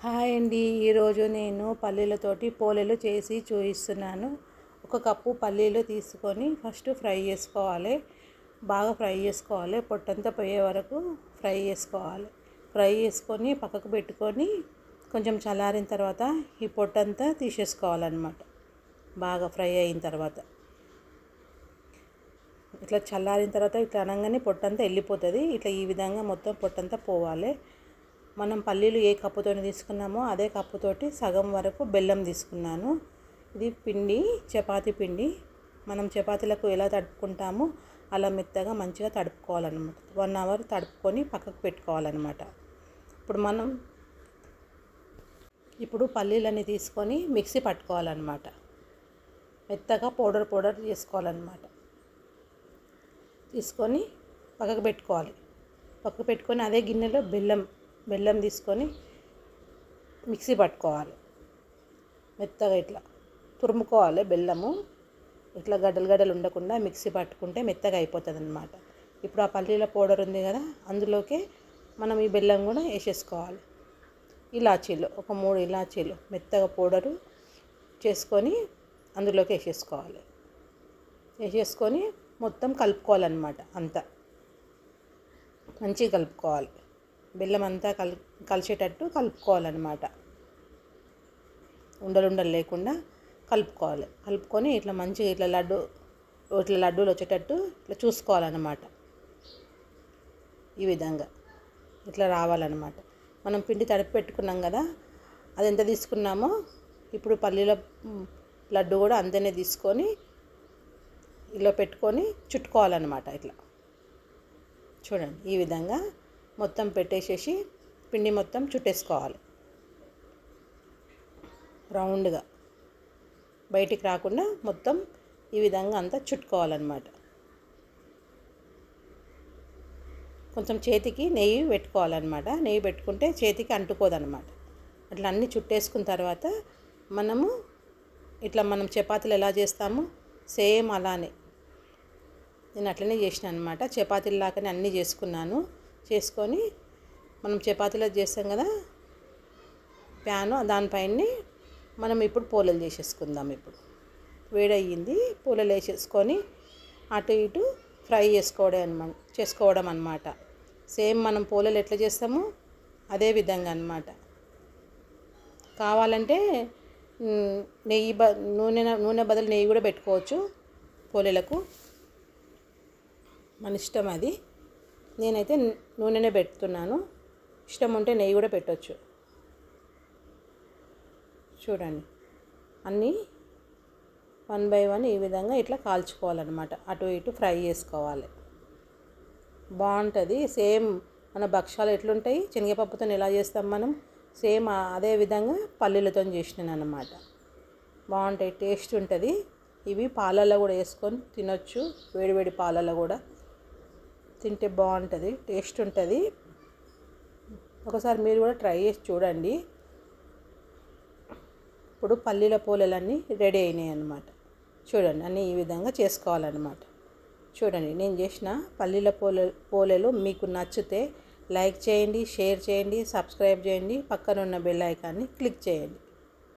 Hi అండి. ఈరోజు నేను పల్లీలతోటి పోలేలు చేసి చూపిస్తున్నాను. ఒక కప్పు పల్లీలు తీసుకొని ఫస్ట్ ఫ్రై చేసుకోవాలి. బాగా ఫ్రై చేసుకోవాలి. పొట్టంతా పోయే వరకు ఫ్రై చేసుకోవాలి. ఫ్రై చేసుకొని పక్కకు పెట్టుకొని కొంచెం చల్లారిన తర్వాత ఈ పొట్టంతా తీసేసుకోవాలన్నమాట. బాగా ఫ్రై అయిన తర్వాత ఇట్లా చల్లారిన తర్వాత ఇట్లా అనగానే పొట్టంతా వెళ్ళిపోతుంది. ఇట్లా ఈ విధంగా మొత్తం పొట్టంతా పోవాలి. మనం పల్లీలు ఏ కప్పుతో తీసుకున్నామో అదే కప్పుతోటి సగం వరకు బెల్లం తీసుకున్నాను. ఇది పిండి, చపాతీ పిండి. మనం చపాతీలకు ఎలా తడుపుకుంటామో అలా మెత్తగా మంచిగా తడుపుకోవాలన్నమాట. 1 అవర్ తడుపుకొని పక్కకు పెట్టుకోవాలన్నమాట. ఇప్పుడు పల్లీలని తీసుకొని మిక్సీ పట్టుకోవాలన్నమాట. మెత్తగా పౌడర్ చేసుకోవాలన్నమాట. తీసుకొని పక్కకు పెట్టుకొని అదే గిన్నెలో బెల్లం తీసుకొని మిక్సీ పట్టుకోవాలి. మెత్తగా ఇట్లా తురుముకోవాలి. బెల్లము ఇట్లా గడ్డలు ఉండకుండా మిక్సీ పట్టుకుంటే మెత్తగా అయిపోతుంది అన్నమాట. ఇప్పుడు ఆ పల్లీల పౌడర్ ఉంది కదా, అందులోకి మనం ఈ బెల్లం కూడా వేసేసుకోవాలి. ఇలాచీలు ఒక 3 ఇలాచీలు మెత్తగా పౌడరు చేసుకొని అందులోకి వేసేసుకొని మొత్తం కలుపుకోవాలన్నమాట. అంతా మంచిగా కలుపుకోవాలి. బెల్లం అంతా కలిసేటట్టు కలుపుకోవాలన్నమాట. ఉండలు లేకుండా కలుపుకొని ఇట్లా మంచిగా ఇట్లా లడ్డూలు వచ్చేటట్టు ఇట్లా చూసుకోవాలన్నమాట. ఈ విధంగా ఇట్లా రావాలన్నమాట. మనం పిండి తడిపి పెట్టుకున్నాం కదా, అది ఎంత తీసుకున్నామో ఇప్పుడు పల్లీల లడ్డు కూడా అంతనే తీసుకొని ఇలా పెట్టుకొని చుట్టుకోవాలన్నమాట. ఇట్లా చూడండి, ఈ విధంగా మొత్తం పెట్టేసేసి పిండి మొత్తం చుట్టేసుకోవాలి. రౌండ్గా బయటికి రాకుండా మొత్తం ఈ విధంగా అంతా చుట్టుకోవాలన్నమాట. కొంచెం చేతికి నెయ్యి పెట్టుకోవాలన్నమాట. నెయ్యి పెట్టుకుంటే చేతికి అంటుకోదన్నమాట. అట్లా అన్నీ చుట్టేసుకున్న తర్వాత మనం చపాతీలు ఎలా చేస్తామో సేమ్ అలానే నేను అట్లనే చేసిన అనమాట. చపాతీలాగానే అన్నీ చేసుకొని మనం చపాతీలో చేస్తాం కదా ప్యాను, దానిపైన మనం ఇప్పుడు పోలేలు చేసేసుకుందాం. ఇప్పుడు వేడయ్యింది. పోలేలు వేసేసుకొని అటు ఇటు ఫ్రై చేసుకోవడం అన్నమాట. సేమ్ మనం పోలేలు ఎట్లా చేస్తామో అదే విధంగా అన్నమాట. కావాలంటే నూనె బదులు నెయ్యి కూడా పెట్టుకోవచ్చు పోలేలకు, మన ఇష్టం అది. నేనైతే నూనెనే పెడుతున్నాను. ఇష్టం ఉంటే నెయ్యి కూడా పెట్టవచ్చు. చూడండి, అన్నీ 1 బై 1 ఈ విధంగా ఇట్లా కాల్చుకోవాలన్నమాట. అటు ఇటు ఫ్రై చేసుకోవాలి. బాగుంటుంది. సేమ్ మన భక్షాలు ఎట్లుంటాయి శనగపప్పుతో ఎలా చేస్తాం మనం, సేమ్ అదే విధంగా పల్లీలతో చేసినాను అన్నమాట. బాగుంటాయి, టేస్ట్ ఉంటుంది. ఇవి పాలల్లో కూడా వేసుకొని తినొచ్చు. వేడివేడి పాలల్లో కూడా తింటే బాగుంటుంది, టేస్ట్ ఉంటుంది. ఒకసారి మీరు కూడా ట్రై చేసి చూడండి. ఇప్పుడు పల్లీల పోలేలన్నీ రెడీ అయినాయి అన్నమాట. చూడండి, అన్నీ ఈ విధంగా చేసుకోవాలన్నమాట. చూడండి, నేను చేసిన పల్లీల పోలేలు మీకు నచ్చితే లైక్ చేయండి, షేర్ చేయండి, సబ్స్క్రైబ్ చేయండి, పక్కన ఉన్న బెల్ ఐకాన్ని క్లిక్ చేయండి.